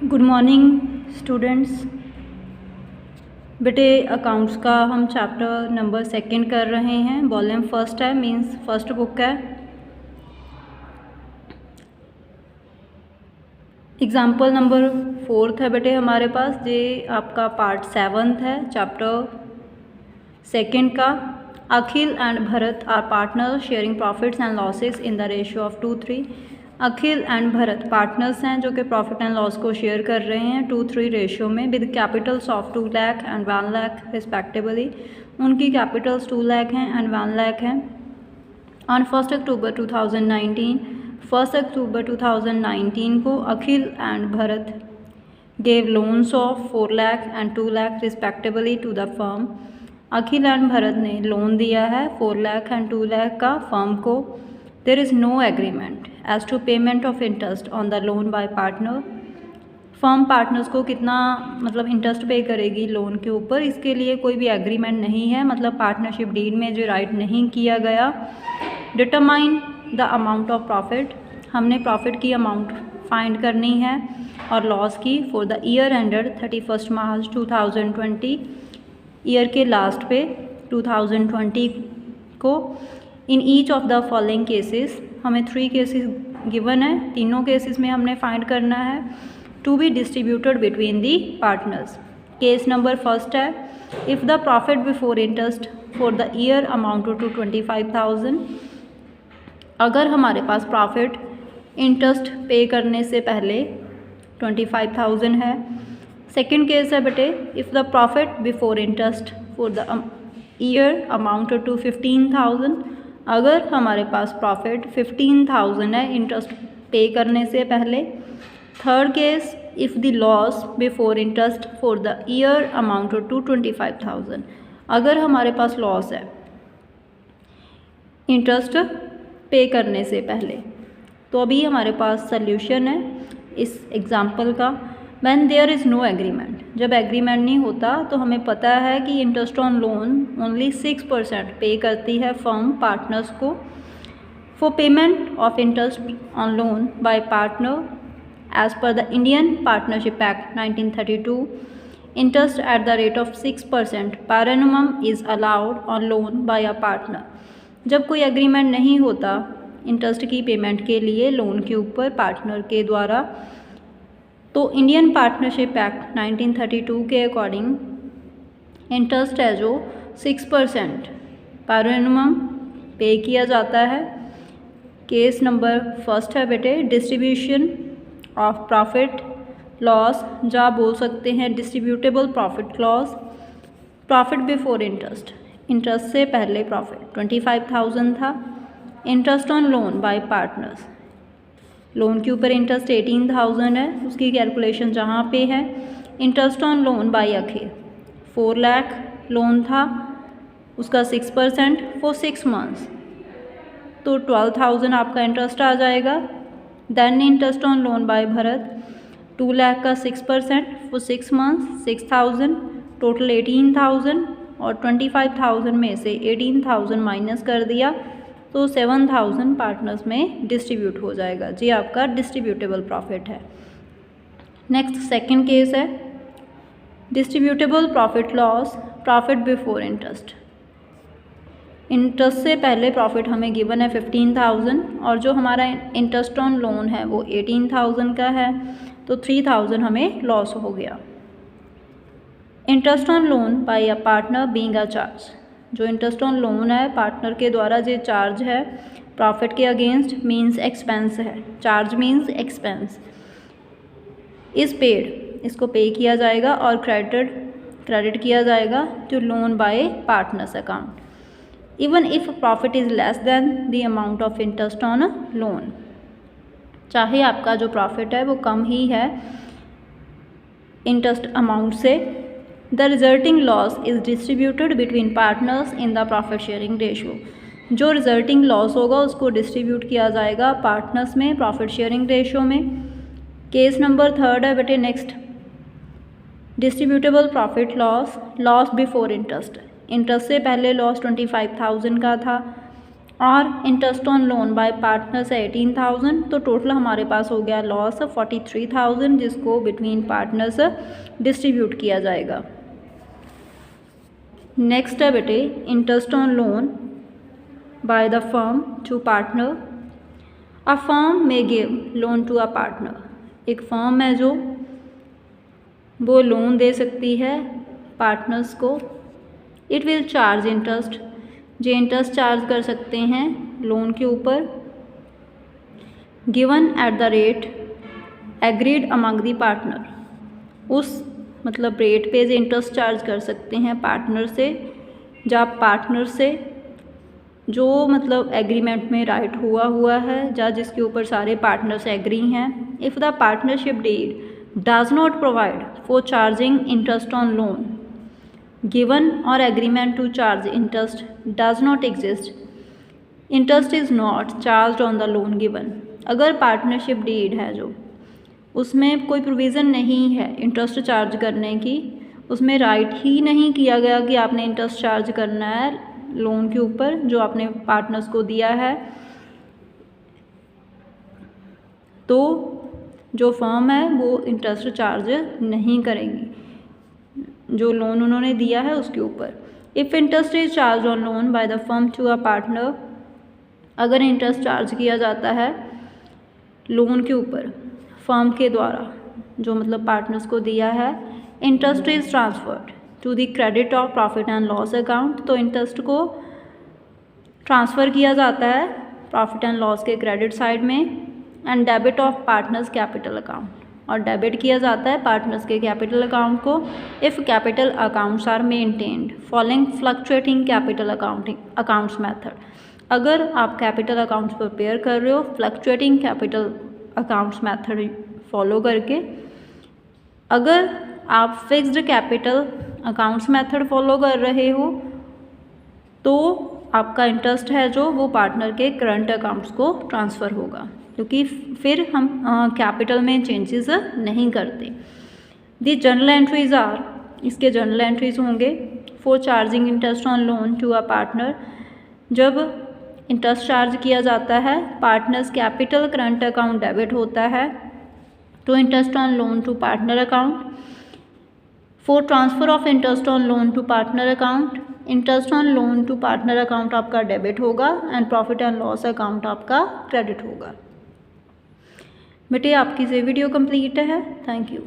Good morning students. बेटे accounts का हम चैप्टर नंबर 2 कर रहे हैं। वॉल्यूम फर्स्ट है, मींस फर्स्ट बुक है। एग्जाम्पल नंबर 4 है बेटे हमारे पास। ये आपका पार्ट 7 है चैप्टर 2 का। Akhil and Bharat are partner sharing profits and losses in the ratio of 2:3। Akhil and Bharat partners हैं जो कि प्रॉफिट एंड लॉस को शेयर कर रहे हैं 2:3 रेशियो में with capitals of 2 lakh and 1 lakh respectively. उनकी कैपिटल्स 2 लाख हैं एंड 1 लाख हैं। ऑन 1 अक्टूबर 2019 को Akhil and Bharat gave loans of 4 lakh and 2 lakh respectively to the firm. Akhil and Bharat ने लोन दिया है 4 लाख एंड 2 लाख का फर्म को। There is no agreement as to payment of interest on the loan by partner. Firm partners को कितना इंटरेस्ट पे करेगी लोन के ऊपर, इसके लिए कोई भी एग्रीमेंट नहीं है। पार्टनरशिप डीड में जो राइट नहीं किया गया। Determine the amount of profit, हमने प्रॉफिट की अमाउंट फाइंड करनी है और लॉस की for the year ended 31 March 2020। Year के लास्ट पे 2020 को। In each of the following cases, हमें 3 केसेस गिवन है। तीनों केसेस में हमने फाइंड करना है to be distributed between the partners. Case number first है, if the profit before interest for the year amounted to 25,000। अगर हमारे पास प्रॉफिट इंटरेस्ट पे करने से पहले 25,000 है। सेकेंड केस है बेटे, if the profit before interest for the year amounted to 15,000। अगर हमारे पास प्रॉफिट 15,000 है इंटरेस्ट पे करने से पहले। Third case, if the loss before interest for the year amounted to 25,000। अगर हमारे पास लॉस है इंटरेस्ट पे करने से पहले। तो अभी हमारे पास सल्यूशन है इस एग्जाम्पल का। When there is no agreement, जब एग्रीमेंट नहीं होता तो हमें पता है कि interest on loan only 6% pay करती है फर्म पार्टनर्स को। For payment of interest on loan by partner as per the Indian Partnership Act 1932, interest at the rate of 6% per annum is allowed on loan by a partner. जब कोई agreement नहीं होता interest की payment के लिए loan के ऊपर partner के द्वारा, तो इंडियन पार्टनरशिप एक्ट 1932 के अकॉर्डिंग इंटरेस्ट है जो 6% पर एनुम पे किया जाता है। केस नंबर फर्स्ट है बेटे, डिस्ट्रीब्यूशन ऑफ प्रॉफिट लॉस, जा बोल सकते हैं distributable profit loss. Profit before interest, interest से पहले प्रॉफिट 25,000 था। Interest on loan by partners, loan के ऊपर इंटरेस्ट 18,000 है, उसकी कैलकुलेशन जहाँ पे है। Interest on loan bye Akhil 4 lakh loan था, उसका 6% फॉर 6 मंथ्स, तो 12,000 आपका इंटरेस्ट आ जाएगा। Then interest on loan by Bharat 2 lakh का 6% फॉर 6 मंथ्स 6,000, टोटल 18,000 और 25,000 में से 18,000 माइनस कर दिया तो 7,000 पार्टनर्स में डिस्ट्रीब्यूट हो जाएगा। जी आपका डिस्ट्रीब्यूटेबल प्रॉफिट है। नेक्स्ट सेकंड केस है, distributable profit loss, profit before interest. Interest से पहले प्रॉफिट हमें गिवन है 15,000 और जो हमारा इंटरेस्ट ऑन लोन है वो 18,000 का है, तो 3,000 हमें लॉस हो गया। Interest on loan by a partner being a charge, जो इंटरेस्ट ऑन लोन है पार्टनर के द्वारा जो चार्ज है प्रॉफिट के अगेंस्ट, मींस एक्सपेंस है। Charge means expense is paid, इसको पे किया जाएगा और क्रेडिट किया जाएगा to loan by partner's account even if profit is less than the amount of interest on loan. चाहे आपका जो प्रॉफिट है वो कम ही है इंटरेस्ट अमाउंट से। The resulting loss is distributed between partners in the profit sharing ratio. जो रिजल्टिंग लॉस होगा उसको डिस्ट्रीब्यूट किया जाएगा पार्टनर्स में प्रॉफिट शेयरिंग रेशियो में। केस नंबर थर्ड है बेटे next, distributable profit loss, loss before interest. Interest से पहले लॉस 25,000 का था, और interest on loan by partners 18,000, तो टोटल हमारे पास हो गया लॉस 43,000 जिसको बिटवीन पार्टनर्स डिस्ट्रीब्यूट किया जाएगा। नेक्स्ट है बेटे interest on loan by the firm to partner. A firm may give loan to a partner. एक फर्म है जो वो लोन दे सकती है पार्टनर्स को। इट विल चार्ज इंटरेस्ट, जो इंटरेस्ट चार्ज कर सकते हैं लोन के ऊपर, given at the rate agreed among the partner. उस मतलब रेट पे इंटरेस्ट चार्ज कर सकते हैं पार्टनर से, जब पार्टनर से जो मतलब एग्रीमेंट में राइट हुआ है या जिसके ऊपर सारे पार्टनर्स एग्री हैं। If the partnership deed does not provide for charging interest on loan given और agreement to charge interest does not exist, interest is not charge on the loan given. अगर partnership deed है जो उसमें कोई provision नहीं है interest charge करने की, उसमें राइट ही नहीं किया गया कि आपने इंटरेस्ट चार्ज करना है लोन के ऊपर जो आपने पार्टनर्स को दिया है, तो जो फर्म है वो इंटरेस्ट चार्ज नहीं करेगी जो लोन उन्होंने दिया है उसके ऊपर। If interest is charge on loan by the firm to a partner, अगर इंटरेस्ट चार्ज किया जाता है लोन के ऊपर फर्म के द्वारा जो मतलब पार्टनर्स को दिया है, interest is transferred to the credit of profit and loss account, तो इंटरेस्ट को ट्रांसफ़र किया जाता है प्रॉफिट एंड लॉस के क्रेडिट साइड में, and debit of partners capital account, और डेबिट किया जाता है पार्टनर्स के कैपिटल अकाउंट को if capital accounts are maintained following fluctuating capital accounts method. अगर आप कैपिटल अकाउंट्स प्रिपेयर कर रहे हो fluctuating capital accounts method follow करके, अगर आप fixed capital accounts method follow कर रहे हो तो आपका इंटरेस्ट है जो वो पार्टनर के करंट अकाउंट्स को ट्रांसफ़र होगा, क्योंकि फिर हम कैपिटल में चेंजेस नहीं करते। दी जर्नल एंट्रीज आर, इसके जर्नल एंट्रीज होंगे for charging interest on loan to a partner, जब इंटरेस्ट चार्ज किया जाता है partners capital current account debit होता है तो interest on loan to partner account. For transfer of interest on loan to partner account, interest on loan to partner account आपका debit होगा and profit and loss account आपका credit होगा। बेटे आपकी ये वीडियो कंप्लीट है, थैंक यू।